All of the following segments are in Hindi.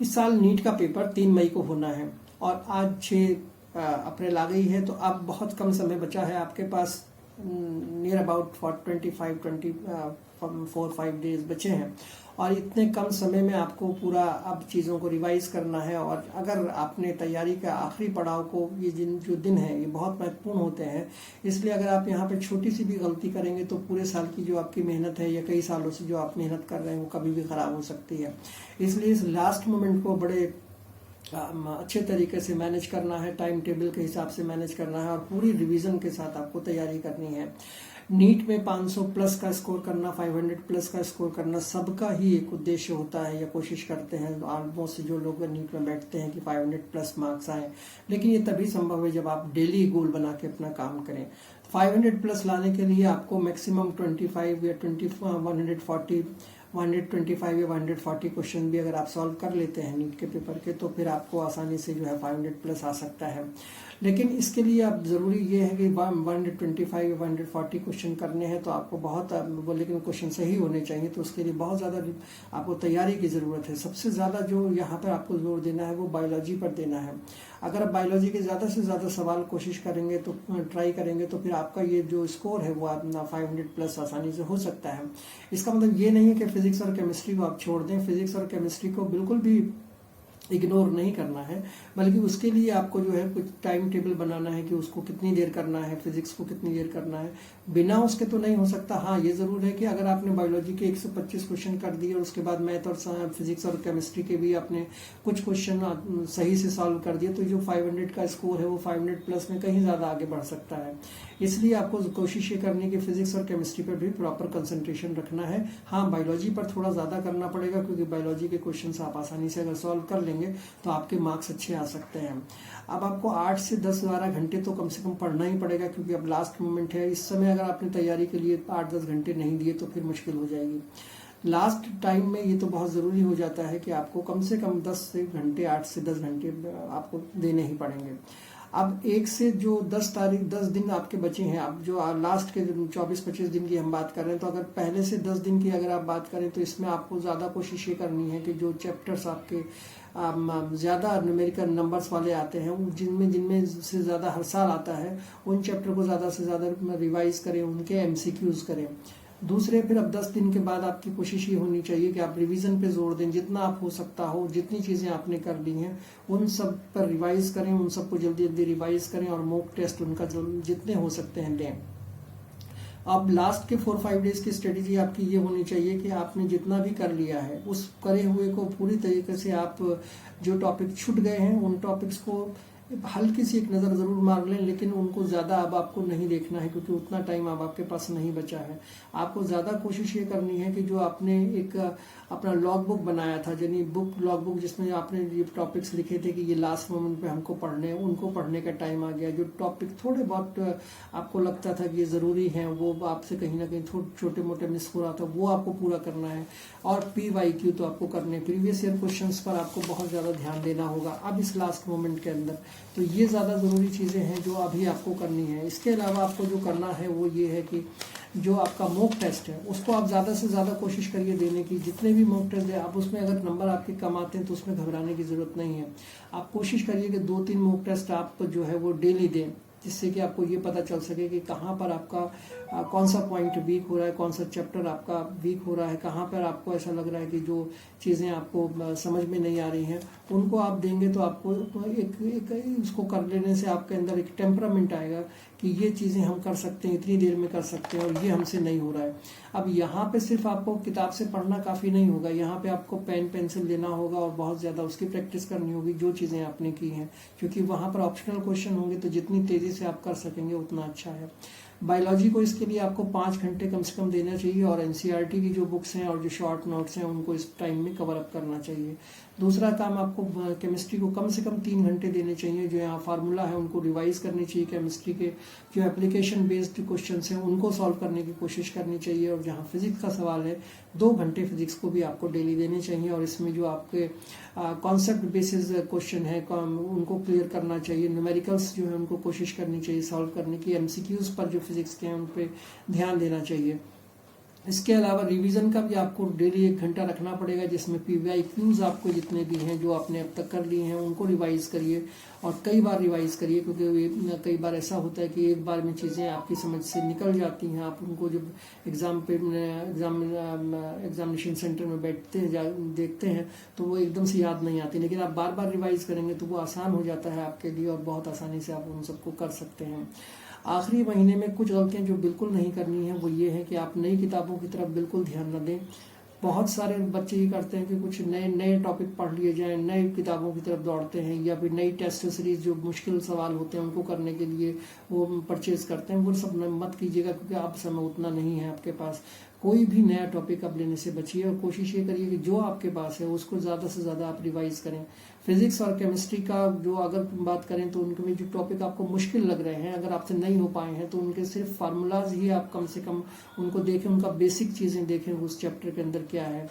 इस साल नीट का पेपर 3 मई को होना है और आज 6 अप्रैल आ गई है, तो अब बहुत कम समय बचा है आपके पास। नियर अबाउट 4-5 डेज बचे हैं और इतने कम समय में आपको पूरा अब चीज़ों को रिवाइज करना है। और अगर आपने तैयारी का आखिरी पड़ाव को, ये जो दिन है ये बहुत महत्वपूर्ण होते हैं, इसलिए अगर आप यहाँ पे छोटी सी भी गलती करेंगे तो पूरे साल की जो आपकी मेहनत है या कई सालों से जो आप मेहनत कर रहे हैं वो कभी भी ख़राब हो सकती है। इसलिए इस लास्ट मोमेंट को बड़े अच्छे तरीके से मैनेज करना है, टाइम टेबल के हिसाब से मैनेज करना है और पूरी रिवीजन के साथ आपको तैयारी करनी है। नीट में 500 प्लस का स्कोर करना, 500 प्लस का स्कोर करना सबका ही एक उद्देश्य होता है या कोशिश करते हैं ऑलमोस्ट जो लोग नीट में बैठते हैं कि 500 प्लस मार्क्स आए, लेकिन ये तभी संभव है जब आप डेली गोल बना के अपना काम करें। 500 प्लस लाने के लिए आपको मैक्सिमम 25 या 125 या 140 क्वेश्चन भी अगर आप सॉल्व कर लेते हैं नीट के पेपर के, तो फिर आपको आसानी से जो है 500 प्लस आ सकता है। लेकिन इसके लिए आप ज़रूरी ये है कि 125 या 140 क्वेश्चन करने हैं तो आपको बहुत लेकिन क्वेश्चन सही होने चाहिए, तो उसके लिए बहुत ज़्यादा आपको तैयारी की ज़रूरत है। सबसे ज़्यादा जो यहाँ पर आपको जोर देना है वो बायोलॉजी पर देना है। अगर आप बायोलॉजी के ज़्यादा से ज़्यादा सवाल कोशिश करेंगे तो ट्राई करेंगे तो फिर आपका ये जो स्कोर है वो अपना 500 प्लस आसानी से हो सकता है। इसका मतलब ये नहीं है कि फिजिक्स और केमिस्ट्री को आप छोड़ दें। फिजिक्स और केमिस्ट्री को बिल्कुल भी इग्नोर नहीं करना है, बल्कि उसके लिए आपको जो है कुछ टाइम टेबल बनाना है कि उसको कितनी देर करना है, फिजिक्स को कितनी देर करना है। बिना उसके तो नहीं हो सकता। हाँ, ये जरूर है कि अगर आपने बायोलॉजी के 125 क्वेश्चन कर दिए और उसके बाद मैथ और फिजिक्स और केमिस्ट्री के भी आपने कुछ क्वेश्चन सही से सॉल्व कर दिए, तो जो 500 का स्कोर है वो 500 प्लस में कहीं ज्यादा आगे बढ़ सकता है। इसलिए आपको कोशिश ये करनी कि फिजिक्स और केमिस्ट्री पर भी प्रॉपर कंसंट्रेशन रखना है। हाँ, बायोलॉजी पर थोड़ा ज्यादा करना पड़ेगा, क्योंकि बायोलॉजी के क्वेश्चन आप आसानी से अगर सॉल्व कर लेंगे तो आपके मार्क्स अच्छे आ सकते हैं। अब आपको 8 से 10-12 घंटे तो कम से कम पढ़ना ही पड़ेगा, क्योंकि अब लास्ट मोमेंट है। इस समय अगर आपने तैयारी के लिए 8-10 घंटे नहीं दिए तो फिर मुश्किल हो जाएगी। लास्ट टाइम में ये तो बहुत ज़रूरी हो जाता है कि आपको कम से कम 10 घंटे 8 से 10 घंटे आपको देने ही पड़ेंगे। अब 1 से जो 10 दिन आपके बचे हैं, अब जो लास्ट के 24-25 दिन की हम बात कर रहे हैं, तो अगर पहले से 10 दिन की अगर आप बात करें तो इसमें आपको ज़्यादा कोशिश ये करनी है कि जो चैप्टर्स आपके ज़्यादा न्यूमेरिकल नंबर्स वाले आते हैं, जिनमें से ज़्यादा हर साल आता है, उन चैप्टर को ज़्यादा से ज़्यादा रिवाइज करें, उनके MCQs करें। दूसरे फिर अब 10 दिन के बाद आपकी कोशिश ये होनी चाहिए कि आप रिवीजन पे जोर दें, जितना आप हो सकता हो, जितनी चीज़ें आपने कर ली हैं उन सब पर रिवाइज करें, उन सबको जल्दी जल्दी रिवाइज करें और मॉक टेस्ट उनका जितने हो सकते हैं लें। अब लास्ट के 4-5 डेज की स्ट्रेटेजी आपकी ये होनी चाहिए कि आपने जितना भी कर लिया है उस करे हुए को पूरी तरीके से आप जो टॉपिक छूट गए हैं उन टॉपिक्स को हल्की सी एक नज़र ज़रूर मार लें, लेकिन उनको ज़्यादा अब आपको नहीं देखना है, क्योंकि उतना टाइम अब आपके पास नहीं बचा है। आपको ज़्यादा कोशिश ये करनी है कि जो आपने एक अपना लॉग बुक बनाया था, यानी लॉग बुक जिसमें आपने ये टॉपिक्स लिखे थे कि ये लास्ट मोमेंट पे हमको पढ़ने, उनको पढ़ने का टाइम आ गया। जो टॉपिक थोड़े बहुत आपको लगता था कि ये ज़रूरी है, वो आपसे कहीं ना कहीं छोटे मोटे मिस हो रहा था, वो आपको पूरा करना है। और PYQ तो आपको करने, प्रीवियस ईयर क्वेश्चन पर आपको बहुत ज़्यादा ध्यान देना होगा अब इस लास्ट मोमेंट के अंदर। तो ये ज़्यादा ज़रूरी चीज़ें हैं जो अभी आपको करनी है। इसके अलावा आपको जो करना है वो ये है कि जो आपका मॉक टेस्ट है उसको आप ज़्यादा से ज़्यादा कोशिश करिए देने की। जितने भी मॉक टेस्ट है आप उसमें अगर नंबर आपके कम आते हैं तो उसमें घबराने की ज़रूरत नहीं है। आप कोशिश करिए कि 2-3 मॉक टेस्ट आप जो है वो डेली दें, जिससे कि आपको ये पता चल सके कि कहाँ पर आपका कौन सा पॉइंट वीक हो रहा है, कौन सा चैप्टर आपका वीक हो रहा है, कहाँ पर आपको ऐसा लग रहा है कि जो चीज़ें आपको समझ में नहीं आ रही हैं उनको आप देंगे तो आपको एक उसको कर लेने से आपके अंदर एक टेम्परामेंट आएगा कि ये चीज़ें हम कर सकते हैं, इतनी देर में कर सकते हैं और ये हमसे नहीं हो रहा है। अब यहाँ पे सिर्फ आपको किताब से पढ़ना काफ़ी नहीं होगा, यहाँ पे आपको पेन पेंसिल लेना होगा और बहुत ज़्यादा उसकी प्रैक्टिस करनी होगी जो चीज़ें आपने की हैं, क्योंकि वहाँ पर ऑप्शनल क्वेश्चन होंगे, तो जितनी तेज़ी से आप कर सकेंगे उतना अच्छा है। बायोलॉजी को इसके लिए आपको 5 घंटे कम से कम देना चाहिए और NCERT की जो बुक्स हैं और जो शॉर्ट नोट्स हैं उनको इस टाइम में कवर अप करना चाहिए। दूसरा काम आपको केमिस्ट्री को कम से कम 3 घंटे देने चाहिए। जो यहाँ फार्मूला है उनको रिवाइज करनी चाहिए, केमिस्ट्री के जो एप्लीकेशन बेस्ड क्वेश्चन हैं उनको सॉल्व करने की कोशिश करनी चाहिए। और जहाँ फिजिक्स का सवाल है 2 घंटे फिजिक्स को भी आपको डेली देने चाहिए और इसमें जो आपके कॉन्सेप्ट बेसिस क्वेश्चन है उनको क्लियर करना चाहिए। न्यूमेरिकल्स जो है उनको कोशिश करनी चाहिए सॉल्व करने की। MCQs पर जो फिजिक्स के हैं उन पर ध्यान देना चाहिए। इसके अलावा रिवीजन का भी आपको डेली 1 घंटा रखना पड़ेगा, जिसमें PYQs आपको जितने भी हैं जो आपने अब तक कर लिए हैं उनको रिवाइज करिए और कई बार रिवाइज करिए, क्योंकि कई बार ऐसा होता है कि एक बार में चीज़ें आपकी समझ से निकल जाती हैं। आप उनको जब एग्जामिनेशन सेंटर में बैठते हैं देखते हैं तो वो एकदम से याद नहीं आती, लेकिन आप बार बार रिवाइज करेंगे तो वो आसान हो जाता है आपके लिए और बहुत आसानी से आप उन सबको कर सकते हैं। आखिरी महीने में कुछ गलतियां जो बिल्कुल नहीं करनी है वो ये है कि आप नई किताबों की तरफ बिल्कुल ध्यान न दें। बहुत सारे बच्चे ये करते हैं कि कुछ नए नए टॉपिक पढ़ लिए जाएं, नई किताबों की तरफ दौड़ते हैं, या फिर नई टेस्ट सीरीज जो मुश्किल सवाल होते हैं उनको करने के लिए वो परचेज करते हैं। वो सब मत कीजिएगा, क्योंकि अब समय उतना नहीं है आपके पास। कोई भी नया टॉपिक आप लेने से बचिए और कोशिश ये करिए कि जो आपके पास है उसको ज़्यादा से ज़्यादा आप रिवाइज करें। फिजिक्स और केमिस्ट्री का जो अगर बात करें तो उनके में जो टॉपिक आपको मुश्किल लग रहे हैं, अगर आपसे नहीं हो पाए हैं, तो उनके सिर्फ फार्मूलाज ही आप कम से कम उनको देखें, उनका बेसिक चीज़ें देखें उस चैप्टर के अंदर क्या है।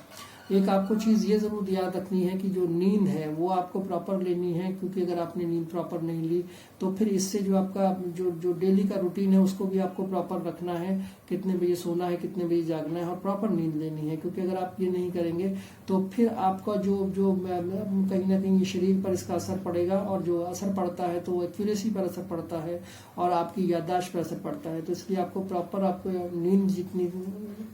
एक आपको चीज़ ये ज़रूर याद रखनी है कि जो नींद है वो आपको प्रॉपर लेनी है, क्योंकि अगर आपने नींद प्रॉपर नहीं ली तो फिर इससे जो आपका जो डेली का रूटीन है उसको भी आपको प्रॉपर रखना है, कितने बजे सोना है, कितने बजे जागना है और प्रॉपर नींद लेनी है। क्योंकि अगर आप ये नहीं करेंगे तो फिर आपका जो जो कहीं ना कहीं शरीर पर इसका असर पड़ेगा, और जो असर पड़ता है तो एक्यूरेसी पर असर पड़ता है और आपकी याददाश्त पर असर पड़ता है। तो इसलिए आपको प्रॉपर आपको नींद जितनी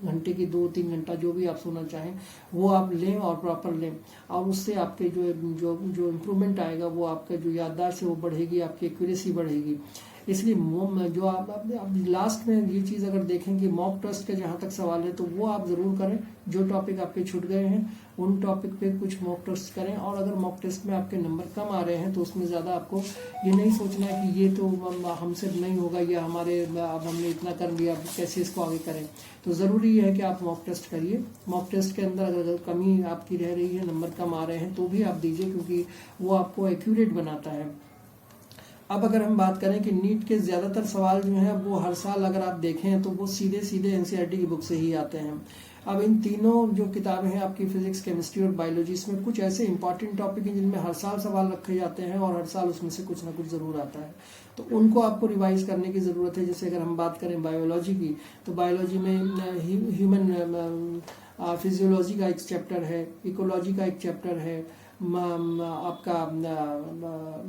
घंटे की 2-3 घंटा जो भी आप सोना चाहें वो आप लें और प्रॉपर लें, और उससे आपके जो जो जो इम्प्रूवमेंट आएगा वो आपका जो याददाश्त है वो बढ़ेगी, आपकी एक्यूरेसी बढ़ेगी। इसलिए जो आप लास्ट में ये चीज़ अगर देखें कि मॉक टेस्ट का जहाँ तक सवाल है तो वो आप ज़रूर करें। जो टॉपिक आपके छूट गए हैं उन टॉपिक पे कुछ मॉक टेस्ट करें, और अगर मॉक टेस्ट में आपके नंबर कम आ रहे हैं तो उसमें ज़्यादा आपको ये नहीं सोचना है कि ये तो हमसे नहीं होगा या हमारे अब हमने इतना कर लिया, अब कैसे इसको आगे करें। तो ज़रूरी है कि आप मॉक टेस्ट करिए। मॉक टेस्ट के अंदर अगर कमी आपकी रह रही है, नंबर कम आ रहे हैं, तो भी आप दीजिए, क्योंकि वो आपको एक्यूरेट बनाता है। अब अगर हम बात करें कि नीट के ज़्यादातर सवाल जो हैं वो हर साल अगर आप देखें तो वो सीधे सीधे एनसीईआरटी की बुक से ही आते हैं। अब इन तीनों जो किताबें हैं आपकी फिजिक्स, केमिस्ट्री और बायोलॉजी, इसमें कुछ ऐसे इंपॉर्टेंट टॉपिक हैं जिनमें हर साल सवाल रखे जाते हैं और हर साल उसमें से कुछ ना कुछ ज़रूर आता है, तो उनको आपको रिवाइज करने की ज़रूरत है। जैसे अगर हम बात करें बायोलॉजी की, तो बायोलॉजी में ह्यूमन फिजियोलॉजी का एक चैप्टर है, इकोलॉजी का एक चैप्टर है, आपका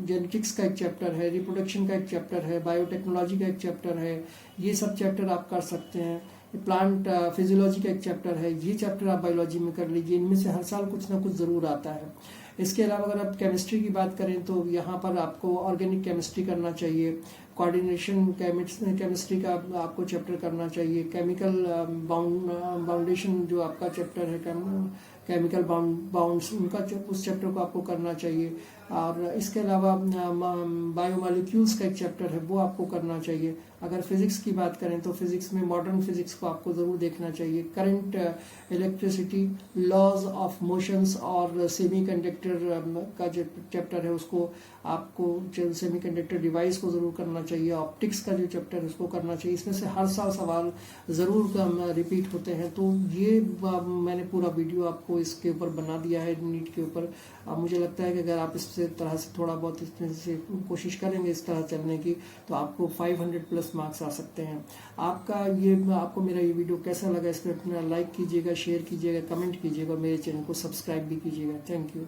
जेनेटिक्स का एक चैप्टर है, रिप्रोडक्शन का एक चैप्टर है, बायोटेक्नोलॉजी का एक चैप्टर है। ये सब चैप्टर आप कर सकते हैं। प्लांट फिजियोलॉजी का एक चैप्टर है, ये चैप्टर आप बायोलॉजी में कर लीजिए। इनमें से हर साल कुछ ना कुछ ज़रूर आता है। इसके अलावा अगर आप केमिस्ट्री की बात करें तो यहाँ पर आपको ऑर्गेनिक केमिस्ट्री करना चाहिए, कोऑर्डिनेशन केमिस्ट्री का आपको चैप्टर करना चाहिए, केमिकल बाउंडेशन जो आपका चैप्टर है, केमिकल बाउंड्स, उनका उस चैप्टर को आपको करना चाहिए। और इसके अलावा बायोमॉलिक्यूल्स का एक चैप्टर है वो आपको करना चाहिए। अगर फिजिक्स की बात करें तो फिजिक्स में मॉडर्न फिजिक्स को आपको ज़रूर देखना चाहिए। Current, electricity, laws of motions और सेमीकंडक्टर का जो चैप्टर है उसको आपको, सेमीकंडक्टर डिवाइस को ज़रूर करना चाहिए। ऑप्टिक्स का जो चैप्टर है उसको करना चाहिए। इसमें से हर साल सवाल ज़रूर रिपीट होते हैं। तो ये मैंने पूरा वीडियो आपको इसके ऊपर बना दिया है, नीट के ऊपर। मुझे लगता है कि अगर आप इस तरह से थोड़ा बहुत इस तरह से कोशिश करेंगे इस तरह चलने की, तो आपको 500+ मार्क्स आ सकते हैं। आपको मेरा ये वीडियो कैसा लगा, इसको अपना लाइक कीजिएगा, शेयर कीजिएगा, कमेंट कीजिएगा और मेरे चैनल को सब्सक्राइब भी कीजिएगा। Thank you.